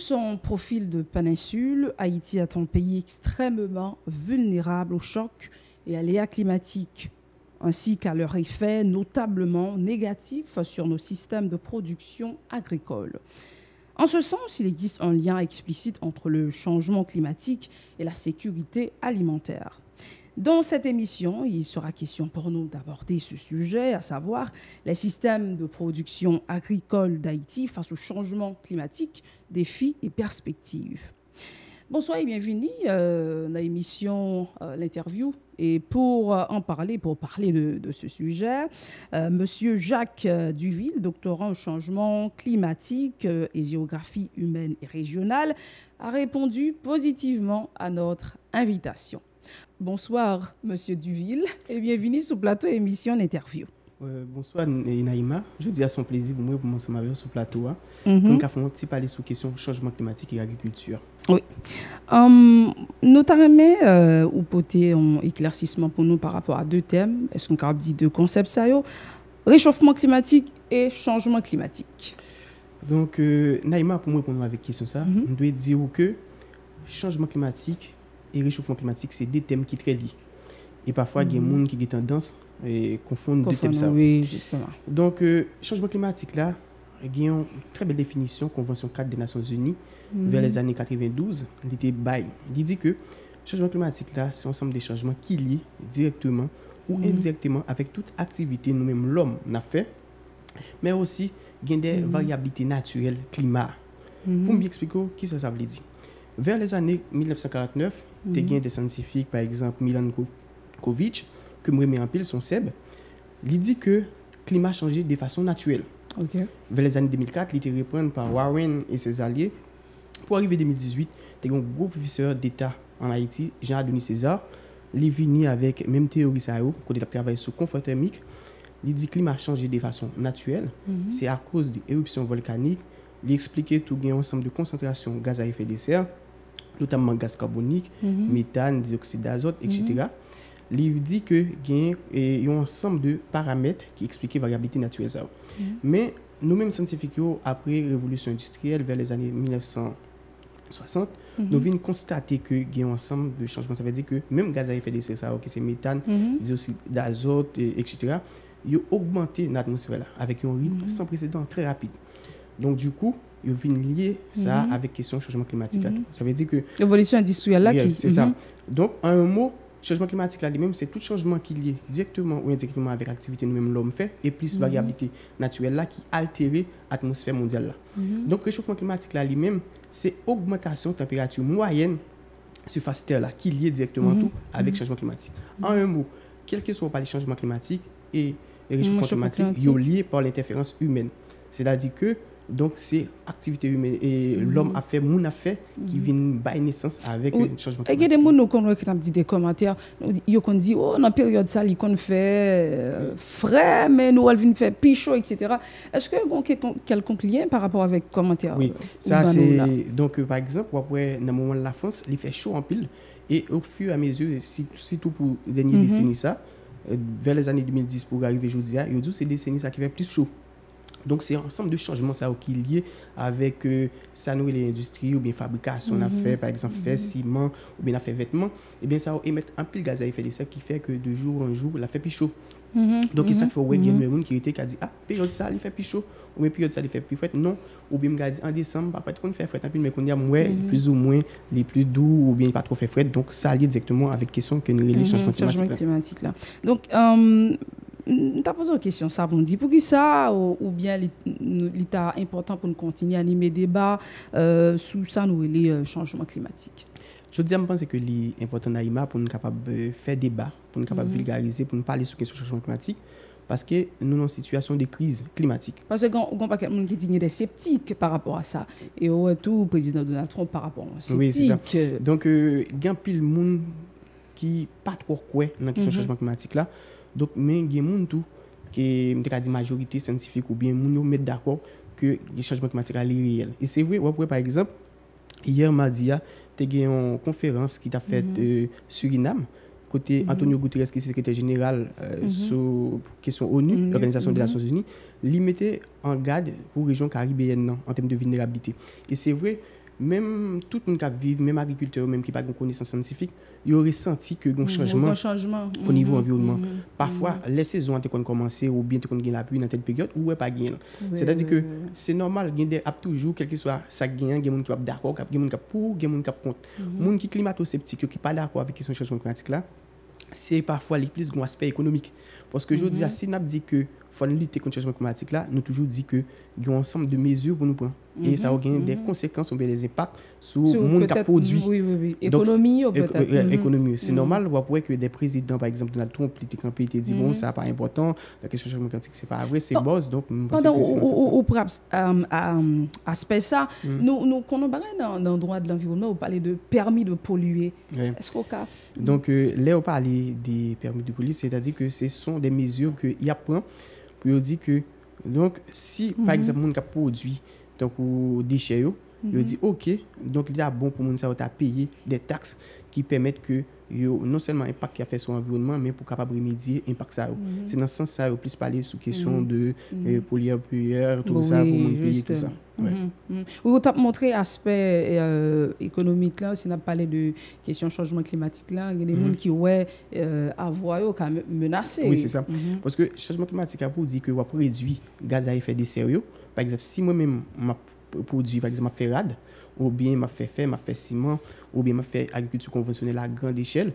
son profil de péninsule, Haïti est un pays extrêmement vulnérable aux chocs et aléas climatiques, ainsi qu'à leur effet notablement négatif sur nos systèmes de production agricole. En ce sens, il existe un lien explicite entre le changement climatique et la sécurité alimentaire. Dans cette émission, il sera question pour nous d'aborder ce sujet, à savoir les systèmes de production agricole d'Haïti face au changement climatique, défis et perspectives. Bonsoir et bienvenue à l'émission L'interview. Et pour parler de ce sujet, Monsieur Jacques Duville, doctorant au changement climatique et géographie humaine et régionale, a répondu positivement à notre invitation. Bonsoir, Monsieur Duville, et bienvenue sur le plateau émission L'Interview. Bonsoir, Naïma. Je dis à son plaisir pour moi, pour moi, sur le plateau, pour nous parler sur la question du changement climatique et agriculture. Oui. Notamment, ou porter un éclaircissement pour nous par rapport à deux thèmes. Est-ce qu'on peut dire deux concepts, ça y est, réchauffement climatique et changement climatique? Donc, Naïma, pour moi, pour nous avec question ça, on doit dire que changement climatique et réchauffement climatique, c'est deux thèmes qui sont très liés. Et parfois, il y a des gens qui ont tendance à confondre deux thèmes. Oui, justement. Donc, changement climatique, là, il y a une très belle définition, Convention 4 des Nations Unies, vers les années 92. Il dit que le changement climatique, là, c'est un ensemble de changements qui lient directement ou indirectement avec toute activité, nous-mêmes, l'homme, n'a fait, mais aussi, il y a des variabilités naturelles, climat. Pour m'expliquer ce que ça veut dire. Vers les années 1949, il y a des scientifiques, par exemple Milan Kovic, que je remets en pile, son SEB, il dit que le climat a changé de façon naturelle. Okay. Vers les années 2004, il a été repris par Warren et ses alliés. Pour arriver en 2018, il y a un gros professeur d'État en Haïti, Jean-Adonis César, il est venu avec la même théorie, quand il a travaillé sur le confort thermique. Il dit que le climat a changé de façon naturelle. C'est à cause des éruptions volcaniques. Il expliquait tout un ensemble de concentration de gaz à effet de serre, notamment gaz carbonique, méthane, dioxyde d'azote, etc. Il dit qu'il y a un ensemble de paramètres qui expliquent la variabilité naturelle. Mais nous-mêmes scientifiques, après la révolution industrielle, vers les années 1960, nous venons constater qu'il y a un ensemble de changements. Ça veut dire que même gaz à effet de serre, qui c'est méthane, dioxyde d'azote, etc., il a augmenté l'atmosphère avec un rythme sans précédent très rapide. Donc, du coup, il vient lier ça avec la question du changement climatique. Ça veut dire que... L'évolution industrielle là qui... C'est ça. Donc, en un mot, le changement climatique là lui-même, c'est tout changement qui est lié directement ou indirectement avec l'activité nous-mêmes l'homme fait et plus variabilité naturelle là qui altère l'atmosphère mondiale là. Donc, le réchauffement climatique là lui-même, c'est augmentation de température moyenne surface terre là qui est lié directement tout avec le changement climatique. En un mot, quel que soit pas les changements climatiques et le réchauffement climatique, ils sont liés par l'interférence humaine. C'est-à-dire que donc c'est activité humaine et l'homme a fait qui vient bailler naissance avec le changement climatique. Il y a des gens qui ont dit des commentaires, ils ont dit oh dans la période ça ils ont fait frais mais nous on vient faire plus chaud, etc. Est-ce que vous avez quelconque lien par rapport avec commentaires? Oui, ça c'est donc par exemple après dans le moment de la France, il fait chaud en pile et au fur et à mesure surtout pour les dernières décennies ça vers les années 2010 pour arriver aujourd'hui, il y a ces décennies ça qui fait plus chaud. Donc, c'est un ensemble de changements ça, qui est lié avec ça, nous, les industries ou bien fabrication, on a fait, par exemple, fait ciment ou bien on a fait vêtements, et bien ça va émettre un pile gaz à effet de serre qui fait que de jour en jour, il fait plus chaud. Donc, ça fait qu'il y a des gens qui dit ah, période ça, il fait plus chaud, ou bien période ça, il fait plus frais. Non, ou bien dit en décembre, parfois, on fait frais, mais qu'on dit plus ou moins les plus doux ou bien pas trop fait frais. Donc, ça lié directement avec la question que nous les changements climatiques. Là. Donc, tu as posé une question, ça vous dit pour qui ça ou bien l'état important pour nous continuer à animer débat sur ça nous les changements climatiques. Je pense que l'important Naïma pour nous capable faire débat, pour nous capable vulgariser, pour nous parler sur la question du changement climatique parce que nous sommes en situation de crise climatique. Parce que on pas quelqu'un qui dit des sceptiques par rapport à ça et tout le président Donald Trump par rapport à ça. Oui, c'est ça. Donc il y a pile monde qui pas trop quoi dans la question du changement climatique là. Donc, mais il y a des gens qui ont majorité scientifique ou bien gens mettent d'accord que le changement climatique est réel. Et c'est vrai, par exemple, hier mardi, il y a une conférence qui a faite Suriname, côté Antonio Guterres, qui est secrétaire général sur question ONU, l'Organisation des Nations Unies, il mettait en garde pour la région caribéenne en termes de vulnérabilité. Et c'est vrai, même tout le monde qui vit, même agriculteur, même qui n'a pas de connaissance scientifique, il aurait senti que un changement au niveau environnement. Parfois, les saisons ont commencé ou bien on gagne la pluie dans telle période ou pas gagné. C'est-à-dire que c'est normal, il y a toujours, quel que soit ça gagne, il y a des gens qui sont d'accord, il y a des gens qui sont pour, il y a des gens qui sont contre. Les gens qui sont climato-sceptiques, qui ne sont pas d'accord avec ce changement climatique là, c'est parfois les plus grands aspects économiques. Parce que je dis, si on dit que faut lutter contre le changement climatique là, nous toujours dit que il y a un ensemble de mesures pour nous prendre. Et ça a des conséquences ou bien des impacts sur le monde qui produit. Oui. Économie peut-être. Économie. C'est normal, on pourrait que des présidents, par exemple Donald Trump, politique en pays, dit bon, ça n'est pas important, la question du changement climatique, c'est pas vrai, c'est boss. Donc, pendant au aspect ça, nous connaissons dans le droit de l'environnement, on parle de permis de polluer. Est-ce qu'au cas? Donc, là, on parle des permis de polluer, c'est-à-dire que ce sont des mesures qu'il y a pour dire que, donc, si, par exemple, on a produit donc, déchets, il dit OK, donc il y a bon pour nous à payer des taxes qui permettent que non seulement l'impact qu'il a fait sur l'environnement, mais pour capable remédier l'impact ça. C'est dans ce sens ça, on plus parler sur question de pollueur, tout ça, pour nous payer tout ça. Vous avez montré l'aspect économique là, si on a parlé de question changement climatique là, il y a des gens qui avoir quand même menacé. Oui, c'est ça. Parce que changement climatique a pour dire que on réduit gaz à effet de serre. Par exemple, si moi-même je produis par exemple ma rade, ou bien m'a fait fer, m'a fait ciment, ou bien m'a fait agriculture conventionnelle à grande échelle.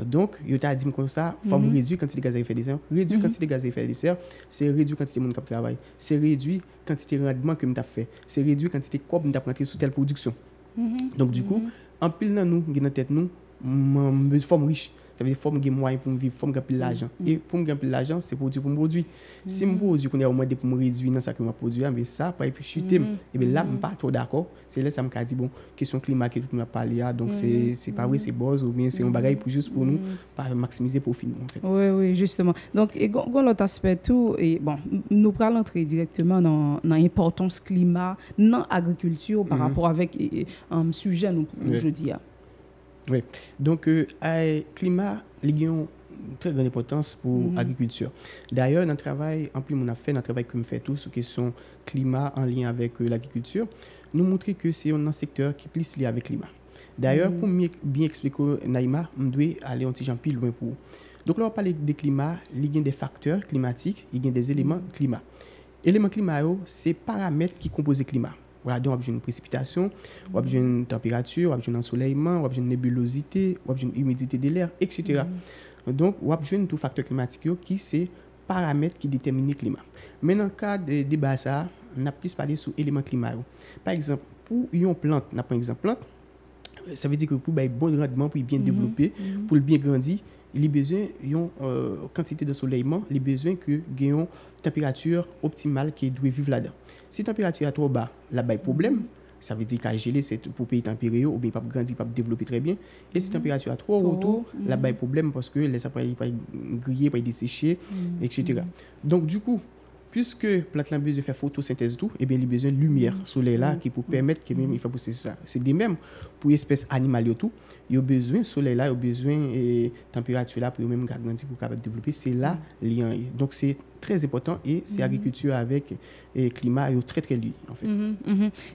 Donc, il t'a dit comme ça, il faut réduire la quantité de gaz à effet de serre. Réduire la quantité de gaz à effet de serre, c'est réduire la quantité de monde qui travaille. C'est réduire la quantité de rendement que tu as fait. C'est réduire la quantité de corps que tu as pris sur telle production. Donc, du coup, en pile dans nous, dans tête nous, une forme riche. Ça veut dire qu'il faut que moyen pour vivre, il faut que de l'argent. Et pour gagner de l'argent, c'est produire pour me produire. Si je produis, qu'on est au moins pour me réduire dans ce que je produis, mais ça, pas puis chuter. Et bien là, je ne suis pas trop d'accord. C'est là que ça me dit, bon, question climat que tout le monde a parlé, donc c'est pas vrai, c'est buzz, ou bien c'est un bagage juste pour nous, pas maximiser le profit, en fait. Oui, justement. Donc, l'autre aspect, tout, et bon, nous allons entrer directement dans l'importance climat, dans l'agriculture par rapport avec un sujet, nous, je dis. Oui, donc le climat a une très grande importance pour l'agriculture. D'ailleurs, dans le travail, en plus, on a fait dans le travail que nous faisons tous sur la question climat en lien avec l'agriculture, nous montrons que c'est un secteur qui est plus lié avec le climat. D'ailleurs, pour bien expliquer, Naïma, on doit aller un petit peu plus loin pour. Donc là, on parle de climat, il y a des facteurs climatiques, il y a des éléments climat. Éléments climat, c'est paramètres qui composent le climat. Voilà, donc on a une précipitation, on a une température, on a un ensoleillement, on a une nébulosité, on a une humidité de l'air, etc. Donc, on a un tout facteur climatique qui c'est paramètres qui déterminent le climat. Mais dans le cas de débat, on a plus parlé sur éléments climat. Par exemple, pour une plante, on a par exemple plante, ça veut dire que pour un bon rendement, pour bien développer, pour bien grandir, il a besoin d'une quantité d'ensoleillement, il a besoin que une température optimale qui doit vivre là-dedans. Si la température est trop bas, là-bas, il y a problème. Ça veut dire qu'à geler, c'est pour payer tempéré ou bien pas grandir, pas développer très bien. Et si la température est trop haute, là-bas, il y a problème parce que ça peut pas griller, pas dessécher, etc. Donc, du coup, puisque la plante a besoin de faire photosynthèse tout, et bien il a besoin de lumière soleil là qui pour permettre que même il faut pousser ça. C'est des mêmes pour espèces animales tout, il a besoin de soleil là, il a besoin de température là pour même grandir pour capable développer, c'est là lien. Donc c'est très important et c'est agriculture avec climat est très très lié en fait.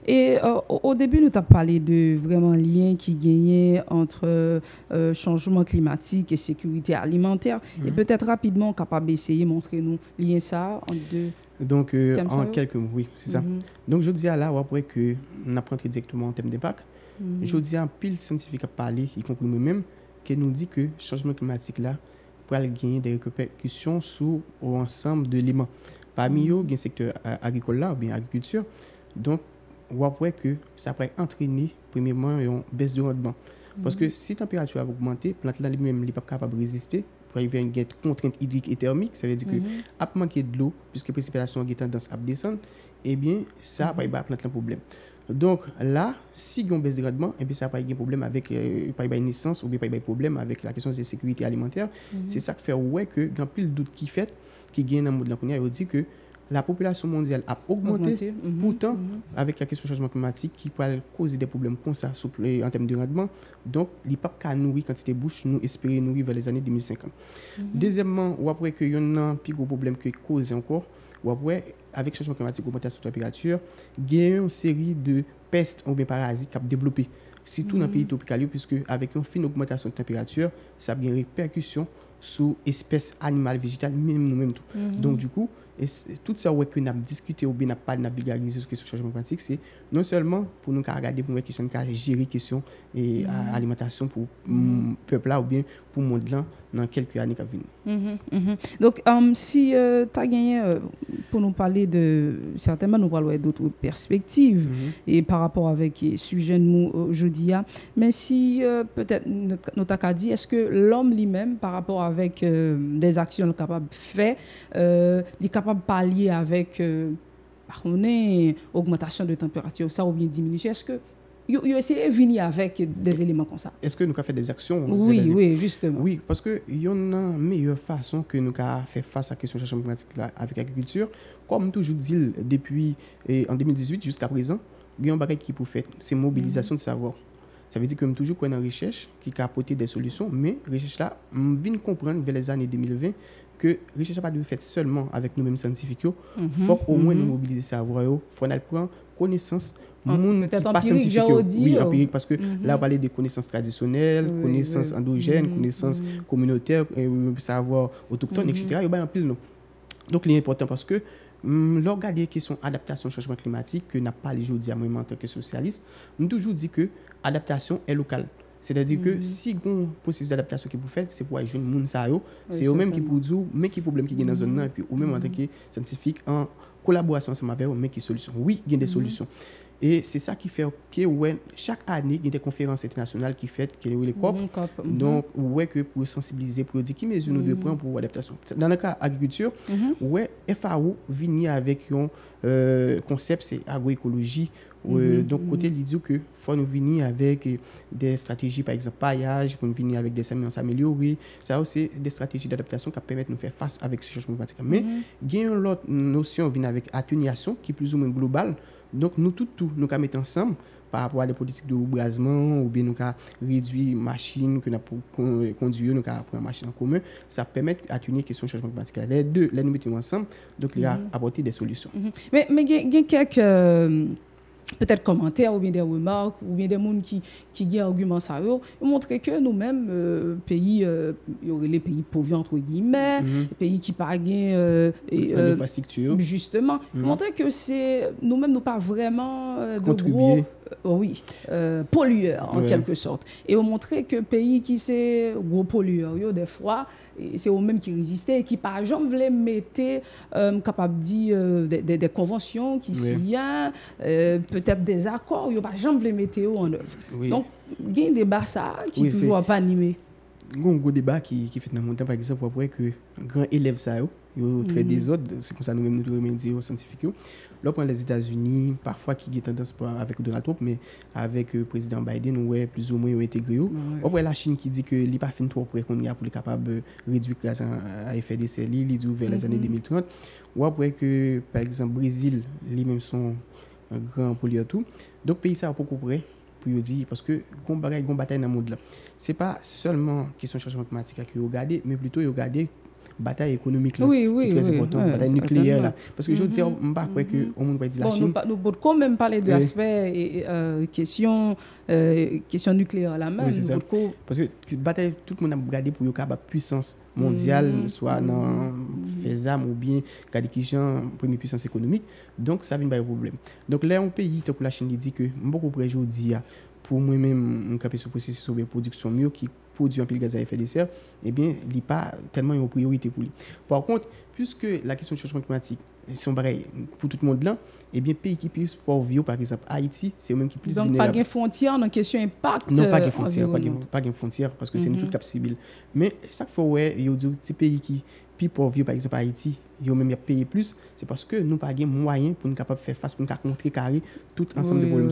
Et au début nous avons parlé de vraiment lien qui gagnait entre changement climatique et sécurité alimentaire et peut-être rapidement capable d'essayer montrer nous lien ça entre deux. Donc en quelques mots, oui, c'est ça. Donc je dis là après que on apprend directement en termes d'impact. Je dis en pile scientifique à parler, y compris moi-même, qui nous dit que le changement climatique là pour gagner des répercussions sur l'ensemble de l'éléments. Parmi eux, il y a un secteur agricole là, ou bien agriculture. Donc, on voit que ça peut entraîner, premièrement, une baisse de rendement. Parce que si la température a augmenté, la plante elle-même n'est pas capable de résister. Pour arriver à une contrainte hydrique et thermique, ça veut dire que, à manquer de l'eau, puisque la précipitation a tendance à descendre, eh bien, ça va la plante un problème. Donc là, si il y a une baisse de rendement, et bien ça pas un problème avec une naissance ou bien pas un problème avec la question de sécurité alimentaire. C'est ça qui fait que il y a plus de doute qui fait qui gagne dans le monde là, on dit que la population mondiale a augmenté. Pourtant, avec la question du changement climatique qui peut causer des problèmes comme ça en termes de rendement, donc il pas qu'à nourrir quantité de bouche, nous espérer nourrir vers les années 2050. Deuxièmement, ou après que y a un plus gros problème que cause encore, ou après avec le changement climatique, augmentation de température, il y a une série de pestes ou bien parasites qui ont développé, surtout dans les pays tropicaux, puisque avec une fine augmentation de température, ça a une répercussion sur espèces animales, végétales, même nous-mêmes tout. Donc du coup, tout ça que nous avons discuté ou bien n'a pas vulgarisé sur le changement climatique, c'est non seulement pour nous regarder pour question gérer question et alimentation pour le peuple là ou bien pour le monde là dans quelques années qui viennent. Donc si tu as gagné pour nous parler de certainement nous parler d'autres perspectives et par rapport avec le sujet nous aujourd'hui, mais si peut-être nous t'as dit est-ce que l'homme lui-même par rapport avec des actions capable de faire il est capable de pallier avec augmentation de température ça ou bien diminution, est-ce que vous essayez de venir avec des éléments comme ça? Est-ce que nous avons fait des actions? Oui, justement. Oui, parce qu'il y a une meilleure façon que nous avons fait face à la question du changement climatique avec l'agriculture. Comme toujours dit depuis en 2018 jusqu'à présent, il y a un bagage qui peut faire, c'est mobilisation de savoir. Ça veut dire que nous toujours qu'on a une recherche qui a apporté des solutions, mais la recherche là, nous venons comprendre vers les années 2020 que la recherche n'a pas dû être faite seulement avec nous-mêmes scientifiques. Il faut au moins nous mobiliser le savoir, il faut prendre connaissance. Peut-être empirique, oui, empirique, parce que là, on parlait de connaissances traditionnelles, connaissances endogènes, connaissances communautaires, savoir autochtone, etc. Il y a un pile non. Donc, c'est important parce que lorsqu'on regarde les questions d'adaptation au changement climatique, que n'a pas les aujourd'hui à moi en tant que socialiste, nous toujours dit que l'adaptation est locale. C'est-à-dire que si on processus d'adaptation qui vous faites, c'est pour les jeunes monde ça c'est eux mêmes qui pour dire mais qui problème qui est dans la zone là et puis ou même en tant que scientifique en collaboration ensemble avec eux mais qui solutions. Oui, il y a des solutions. Et c'est ça qui fait que chaque année, il y a des conférences internationales qui font, qui sont les COP. Donc, que pour sensibiliser, pour dire qui mesure nous devons prendre pour l'adaptation. Dans le cas agriculture, FAO vient avec un concept, c'est agroécologie. Donc, côté, il dit qu'il faut nous venir avec des stratégies, par exemple, paillage, pour nous venir avec des semences améliorées. Ça, c'est des stratégies d'adaptation qui permettent de nous faire face avec ce changement climatique. Mais, il y a une autre notion qui vient avec atténuation, qui est plus ou moins globale. Donc, nous, tout, nous mettons ensemble par rapport à des politiques de rebrasement ou bien nous réduire machines que nous conduire, nous prendre une machine en commun. Ça permet d'atténuer la question du changement climatique. Les deux, nous mettons ensemble, donc il a apporté des solutions. Mais il y a quelques peut-être commentaires ou bien des remarques ou bien des gens qui ont argument ça montrer que nous-mêmes pays les pays pauvres entre guillemets pays qui pas gain infrastructure justement montrer que c'est nous-mêmes nous pas vraiment contribuer pollueurs en quelque sorte et on montrer que pays qui c'est gros pollueurs des fois c'est eux-mêmes qui résistaient et qui par exemple voulaient mettre capable dire des conventions qui s'il y a peut-être des accords ils pas jamais voulaient mettre en œuvre. Donc il y a un débat ça qui toujours pas animé. Il y a un gros débat qui fait dans mon temps par exemple après que grand élève ça yo très des autres c'est comme ça nous-mêmes nous remédier aux scientifiques. Là pour les États-Unis parfois qui a tendance pas avec Donald Trump mais avec le président Biden ouais plus ou moins ont intégré. Après la Chine qui dit que il pas fin trop près qu'on y a pour capable réduire gaz à effet de serre il dit vers les années 2030 ou après que par exemple Brésil lui-même sont un grand pollueur tout. Donc pays ça beaucoup près pour dire parce que gon bataille dans le monde là. C'est pas seulement question changement climatique que regarder mais plutôt regarder bataille économique là oui, très important bataille nucléaire là parce que je dis on pas croire que on monde pas dire la Chine nous peut quand même parler de l'aspect question nucléaire là même parce que bataille tout le monde a regardé pour capable puissance mondiale soit dans FESAM ou bien qualification première puissance économique donc ça vient pas un problème donc là un pays comme la Chine dit que beaucoup près aujourd'hui pour moi-même un capé sur processus de production mieux qui produit un peu de gaz à effet de serre, eh bien, il n'est pas tellement une priorité pour lui. Par contre, puisque la question du changement climatique, c'est pareil pour tout le monde là, eh bien, pays qui plus pauvres, par exemple Haïti, c'est eux-mêmes qui plus vulnérables. Donc, pas de frontières dans la question impact. Non, pas de frontières, pas de frontières, parce que c'est une toute cap civile. Mais chaque fois, il y a des pays qui plus pauvres, par exemple Haïti, ils ont même payé plus, c'est parce que nous n'avons pas de moyens pour nous capables de faire face, pour nous contrecarrer tout ensemble de problèmes.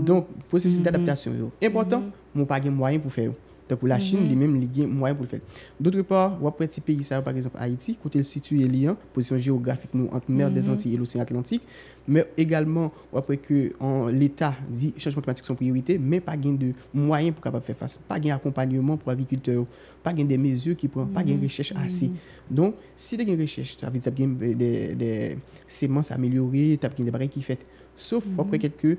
Donc, processus d'adaptation est important, nous n'avons pas de moyens pour faire. Donc pour la Chine, lui-même, il y a moyen pour le faire. D'autre part, on peut petit pays, ça, par exemple Haïti, côté situé liant, position géographique nous entre mer des Antilles et l'océan Atlantique, mais également après que l'État dit changement climatique sont priorité, mais pas gain de moyens pour capable faire face, pas gain accompagnement pour agriculteurs, pas gain des mesures qui prend, pas gain recherche assez. Donc si tu as une recherche, ça veut dire des semences améliorées, tu as des barrières qui fait. Sauf après quelques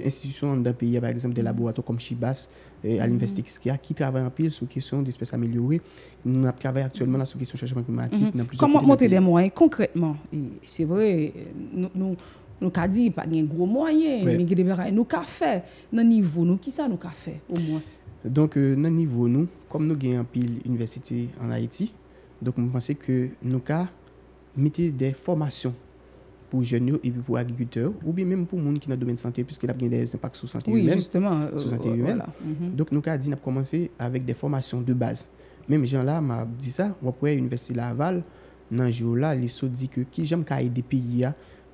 institutions dans le pays, par exemple des laboratoires comme Chibas, à l'université Kiskia, qui travaillent en pile sur la question d'espèces améliorées. Nous travaillons actuellement sur la question du changement climatique. Comment monter des moyens concrètement? C'est vrai, nous avons dit pas de gros moyens, mais nous avons fait dans niveau, nous qui ça nous avons fait au moins. Donc, dans le niveau, nous, comme nous avons en pile université en Haïti, donc nous pensons que nous avons mis des formations pour jeunes et puis pour agriculteurs, ou bien même pour les gens qui sont dans le domaine de la santé, puisqu'il y a des impacts sur la santé humaine. Oui, justement. Sur la santé humaine. Voilà. Donc, nous avons dit, nous avons commencé avec des formations de base. Même gens là m'a dit ça, on pourrait l'université Laval, dans ce jour-là, les autres disent que qui j'aime aider des pays,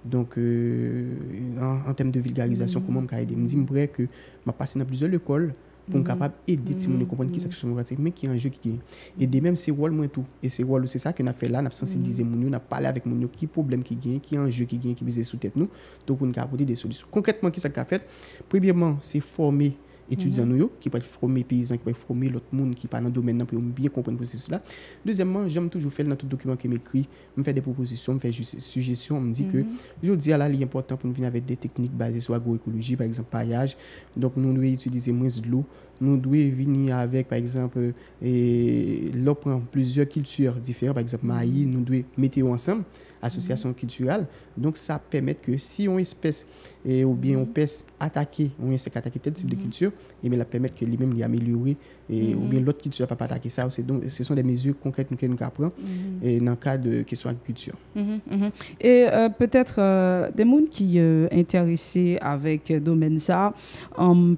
donc en termes de vulgarisation, comment je aider. Je me dis que je passe dans plusieurs écoles pour être capable d'aider les gens à comprendre qui est le changement climatique, mais qui est un jeu qui gagne. Et de même, c'est rôle moins tout. Et c'est rôle, c'est ça qu'on a fait là, on a sensibilisé les gens, on a parlé avec les gens, qui problème qui gagne, qui est un jeu qui gagne, qui vise sous tête nous, donc pour nous apporter des solutions. Concrètement, qu'est-ce qu'on a fait? Premièrement, c'est former étudiants nous qui peuvent former paysans, qui peuvent former l'autre monde qui pas dans le domaine pour bien comprendre le processus là. Deuxièmement, j'aime toujours faire dans tout document que m'écrit, me faire des propositions, me faire suggestions, me dit que je dis à la ligne important pour nous venir avec des techniques basées sur l'agroécologie, par exemple paillage. Donc nous devons utiliser moins de l'eau, nous devons venir avec par exemple l'eau prend plusieurs cultures différentes, par exemple maïs, nous devons mettre ensemble association culturelle. Donc ça permet que si on espèce ou bien on peut attaquer, on essaie d'attaquer tel type de culture, et bien la permettre que lui-même lui améliorer ou bien l'autre culture ne peut pas attaquer ça. Donc ce sont des mesures concrètes que nous apprenons dans le cadre de question agriculture. Et peut-être des gens qui sont intéressés avec le domaine ça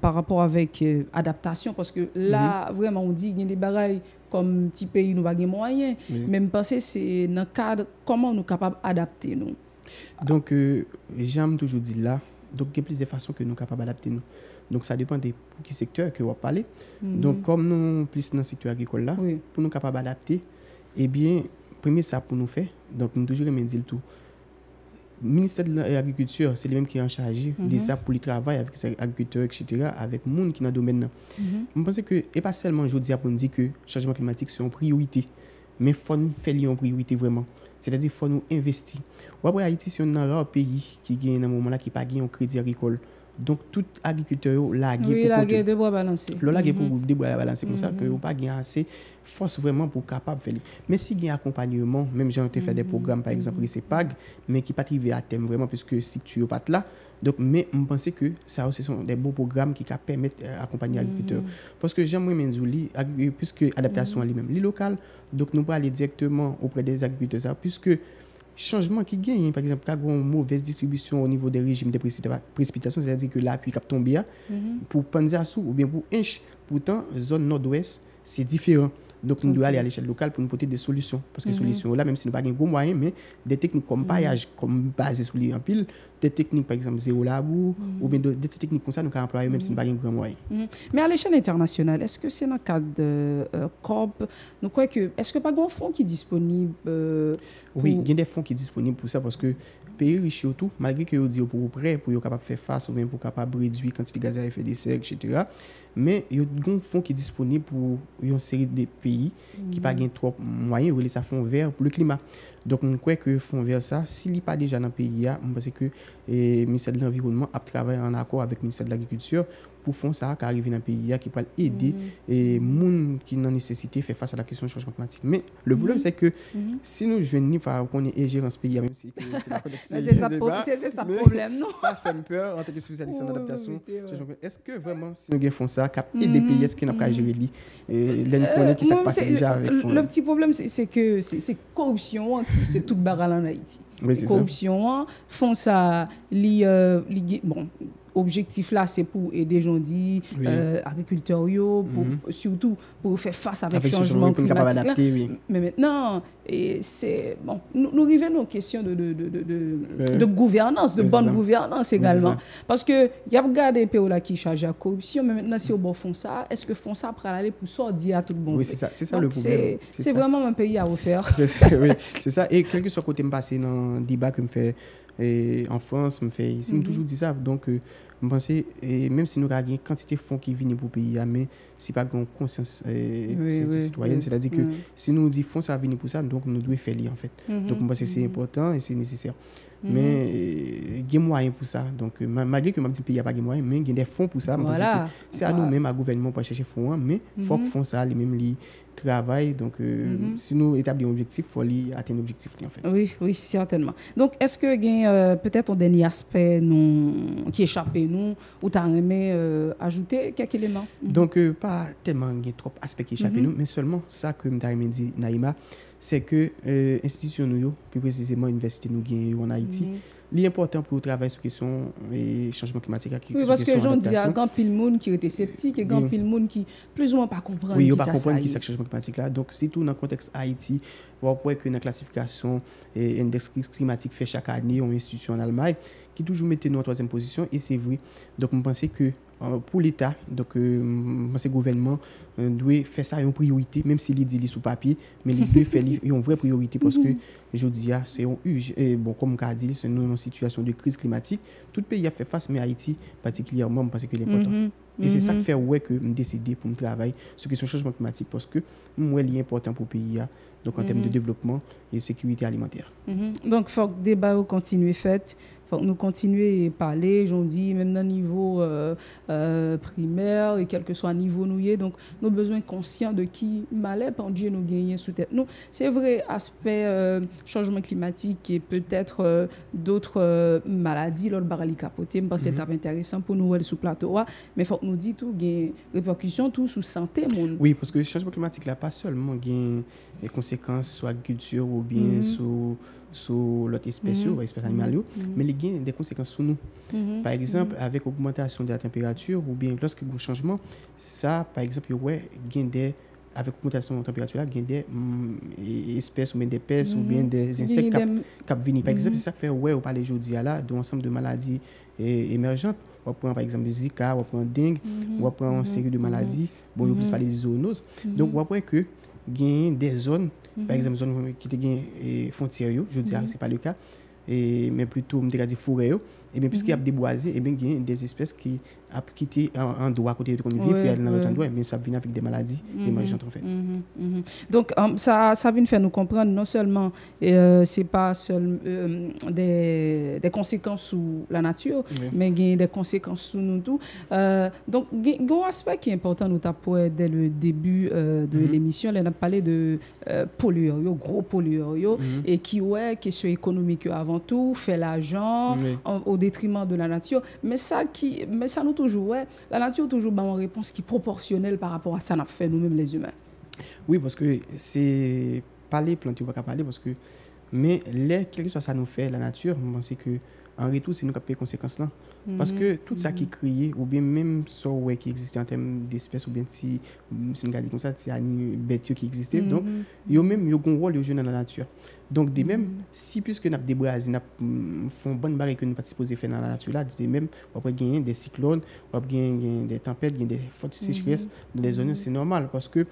par rapport avec adaptation, parce que là vraiment on dit qu'il y a des bagailles comme petit pays nous pas de moyens, même penser c'est dans le cadre comment nous sommes capables d'adapter nous. Donc j'aime toujours dire là, donc il y a plusieurs façons que nous sommes capables d'adapter nous. Donc ça dépend de quel secteur que on va parler. Donc comme nous plus dans le secteur agricole là, pour nous capables d'adapter, eh bien premier ça pour nous faire. Donc nous toujours aimer dire tout. Le ministère de l'Agriculture, c'est lui-même qui est en charge de ça pour le travail avec les agriculteurs, etc., avec les gens qui sont dans le domaine. Je pense que, et pas seulement aujourd'hui, pour nous dire que le changement climatique, c'est une priorité, mais il faut nous faire une priorité vraiment. C'est-à-dire qu'il faut nous investir. Après, Haïti, c'est un pays qui gagne dans ce moment-là, qui n'a pas un crédit agricole. Donc, tout agriculteur là, il a des bois balancés. Le là, pour des bois balancer comme ça, que vous pas assez force vraiment pour capable faire. Mais si il y a accompagnement, même j'ai fait des programmes, par exemple, c'est PAG, mais qui pas arrivé à thème vraiment, puisque si tu es pas là. Donc, mais je pense que ça aussi sont des beaux programmes qui permettent d'accompagner l'agriculteur. Parce que j'aimerais Menzouli, puisque l'adaptation est lui-même, les locales, donc nous pouvons aller directement auprès des agriculteurs, puisque changement qui gagne, par exemple, quand il y a une mauvaise distribution au niveau des régimes de précipitation, c'est-à-dire que l'appui cap tombé pour Panzassou ou bien pour Inch, pourtant, zone nord-ouest, c'est différent. Donc, nous devons aller à l'échelle locale pour nous porter des solutions. Parce que les solutions là, même si nous n'avons pas de gros moyens, mais des techniques comme paillage, comme basé sur les empiles, des techniques, par exemple, zéro labour, ou bien des techniques comme ça, nous pouvons employer même si nous n'avons pas de gros moyens. Mais à l'échelle internationale, est-ce que c'est dans le cadre de COP, nous croyons que, est-ce que pas de fonds qui est disponible Oui, il y a des fonds qui sont disponibles pour ça, parce que pays riches surtout, malgré que vous dites pour prêt, pour être capable de faire face, ou bien pour capable réduire la quantité de gaz à effet de serre, etc. Mais il y a des fonds qui sont disponibles pour une série de pays qui n'ont pas trop moyens, ou ça fonds vert pour le climat. Donc, je crois que fonds vert ça, s'il n'est pas déjà dans le pays, je pense que le ministère de l'Environnement a travaillé en accord avec le ministère de l'Agriculture pour faire ça, qui arrive dans le pays, qui peut aider les gens qui ont nécessité de faire face à la question du changement climatique. Mais le problème, c'est que si nous venons par qu'on est ingérant ce pays, même si c'est pas c'est ça le problème, non? Ça fait peur en tant que spécialiste en adaptation. Est-ce que vraiment, si nous faisons ça, cap aider des pays, est-ce qu'ils n'ont pas géré les qui s'est passé déjà avec fonds? Le petit problème, c'est que c'est corruption, c'est toute barre en Haïti. Oui, c'est corruption, font ça, bon, objectif là, c'est pour aider gens dit Oui. agriculteurs yo, pour surtout pour faire face avec Avec ce changement changement, pour nous capables climatique. Là. d'adapter, oui. Mais maintenant, et c'est bon, nous arrivons aux questions de gouvernance, de Oui, c'est bonne ça. gouvernance c'est également. ça. Parce que y a regardé pays là qui chargent la corruption, mais maintenant si au bon font ça, est-ce que font ça après aller pour sortir à tout le monde? Oui, c'est ça Donc, le problème. C'est ça. vraiment un pays à refaire. Oui, c'est ça. Et quel que soit côté me passer dans le débat que me fait en France, me fait ici, me toujours dit ça. Donc, je pense que même si nous avons une quantité de fonds qui viennent pour le pays, mais si pas une conscience citoyenne, c'est-à-dire que si nous dit fonds ça vient pour ça, donc nous devons faire lire en fait. Donc, je pense que c'est important et c'est nécessaire. Mais il y a moyen pour ça. Donc, malgré que ma petit pays n'a pas de moyens, mais il y a des fonds pour ça. Voilà. C'est à nous-mêmes, à gouvernement, pour chercher fonds, mais il faut que fonds ça, les mêmes les travail. Donc, si nous établissons un objectif, il faut atteindre l'objectif en fait. Oui, certainement. Donc, est-ce que y a peut-être un dernier aspect qui échappe nous ou tu as aimé ajouter quelques éléments? Donc, pas tellement trop aspects qui échappent nous, mais seulement ça que je aimé dit, Naïma, c'est que l'institution nous, plus précisément l'université nous gagnons en Haïti, l'important pour travailler sur la question du changement climatique. Oui, parce que j'en dis, il y a un pile monde qui était sceptique et un pile monde qui plus ou moins pas comprendre. Oui, il pas comprendre qui c'est le changement climatique là. Donc, si tout dans le contexte Haïti, on voit que dans la classification index climatique fait chaque année, une institution en Allemagne qui toujours mettait nous en troisième position et c'est vrai. Donc, je pense que pour l'État, donc le gouvernement doit faire ça une priorité, même s'il dit sous papier, mais il doit faire une vraie priorité parce que je dis, c'est bon, comme on dit, c'est une situation de crise climatique. Tout le pays a fait face, mais Haïti particulièrement, je pense que c'est important. Et c'est ça qui fait que je décidé pour me travailler sur la question du changement climatique parce que moi, c'est important pour le pays, donc en termes de développement et de sécurité alimentaire. Donc, il faut que le débat continue fait. Il faut que nous continuions à parler, j'en dis, même dans le niveau primaire et quel que soit le niveau nous. Donc, nous avons besoin conscients de qui malais par Dieu nous gagnons sous tête. Nous, c'est vrai, aspect changement climatique et peut-être d'autres maladies, l'autre barali capoté, je pense que c'est intéressant pour nous sous plateau. Mais il faut que nous disions tout, il y a des répercussions tout sur santé. Oui, parce que le changement climatique là, pas seulement des conséquences sur l'agriculture ou bien sur l'autre espèce, espèce animale, mais il y a des conséquences sur nous. Par exemple, avec l'augmentation de la température ou bien lorsqu'il y a un changement, ça, par exemple, avec l'augmentation de la température, il y a des espèces ou bien des pestes ou bien des insectes qui viennent. Par exemple, c'est ça que fait, on parle aujourd'hui là, d'un ensemble de maladies émergentes. On prend par exemple Zika, on prend dengue, on prend une série de maladies. Bon, on peut parler des zoonoses. Donc, on voit que il y a des zones, par exemple, zones qui ont frontières, je dis, ce n'est pas le cas, mais plutôt, on dit forêt, et bien, puisqu'il y a des boisés, et bien, il y a des espèces qui ont quitté un endroit à côté de qu'on vit, et dans l'autre endroit, mais ça vient avec des maladies émergentes, en fait. Donc, ça vient faire nous comprendre, non seulement, ce n'est pas seulement des conséquences sur la nature, mais il y a des conséquences sur nous tous. Donc, il y a un aspect qui est important, nous avons dès le début de l'émission, on a parlé de pollueurs, gros pollueurs, et qui, question économique avant tout, fait l'argent au détriment de la nature. Mais ça nous toujours, la nature toujours une réponse qui est proportionnelle par rapport à ça qu'on fait nous-mêmes les humains. Oui, parce que c'est parler, planter, on va pas parler, parce que, mais quel que soit ça nous fait, la nature, je pense que en retour, c'est nous qui avons les conséquences là. Parce que tout ça qui est créé, ou bien même ça qui existait en termes d'espèces, ou bien si on regarde comme ça, c'est des bêtes qui existaient. Donc, ils ont un rôle de jouer dans la nature. Donc, de même, si puisque nous avons des bras, nous font bonne barre que nous ne pas supposés faire dans la nature, là, de même, on va gagner des cyclones, on va gagner des tempêtes, des fortes sécheresses dans les zones, c'est normal parce que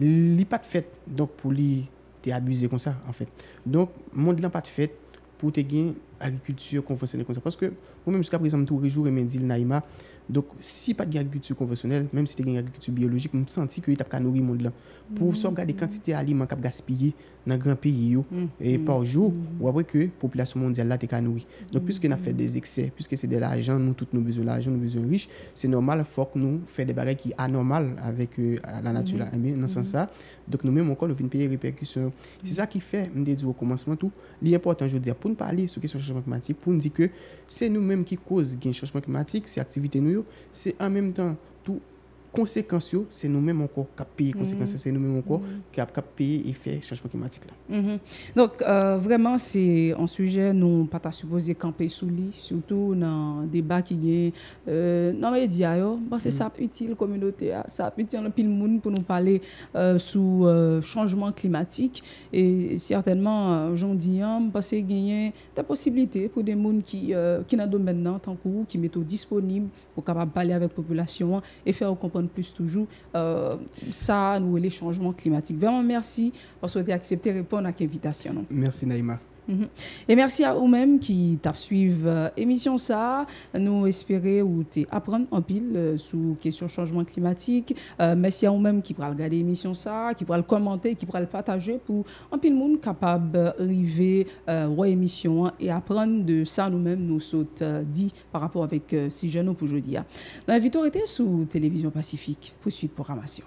n'est pas de fait donc pour lui abuser comme ça en fait. Donc, le monde n'a pas de fait pour te gagner agriculture conventionnelle comme ça. Parce que moi-même, jusqu'à présent, tous les jours, je me dis, Naïma, donc si pas d'agriculture conventionnelle, même si tu as une agriculture biologique, je me sens que tu as nourrir le monde là. Pour sauvegarder des quantités d'aliments qui gaspillés dans grand pays et par jour, ou après que la population mondiale là est nourrie. Donc, puisque nous avons fait des excès, puisque c'est de l'argent, nous, tous nous besoin d'argent, nous besoin riches, c'est normal, il faut que nous fassions des barrières qui sont anormales avec la nature là. Mais dans ce sens ça, donc nous-mêmes encore, nous venons payer les répercussions. C'est ça qui fait, je me dis au commencement, tout, l'important, je veux dire, pour nous parler sur la question du changement climatique, pour nous dire que c'est nous-mêmes qui causons le changement climatique, c'est l'activité nous, c'est en même temps tout conséquences, c'est nous-mêmes encore qui payons conséquences, c'est nous-mêmes encore qui payons et fait changement climatique là. Donc vraiment c'est un sujet nous pas supposé camper sous lui, surtout dans débat qui est dans les médias parce que ça utile communauté, ça utile un pile monde pour nous parler sous changement climatique et certainement j'en dis parce que gagner des possibilités pour des monde qui dans domaine là tant que qui mettent disponible pour capable parler avec population et faire comprendre plus toujours ça nous les changements climatiques. Vraiment merci parce que tu as accepté de répondre à l'invitation. Merci Naïma. Et merci à vous-même qui t'a suivi émission ça. Nous espérons ou apprendre en pile sur question changement climatique. Merci à vous-même qui pourra regarder l'émission ça, qui pourra le commenter, qui pourra le partager pour un pile monde capable d'arriver à l'émission et apprendre de ça nous-mêmes nous saute dit par rapport avec si jeunes pour aujourd'hui. Dans la victoire était sous Télévision Pacifique pour suite programmation.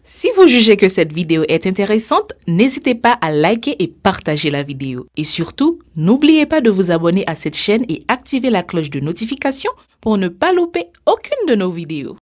Si vous jugez que cette vidéo est intéressante, n'hésitez pas à liker et partager la vidéo. Et surtout, n'oubliez pas de vous abonner à cette chaîne et activer la cloche de notification pour ne pas louper aucune de nos vidéos.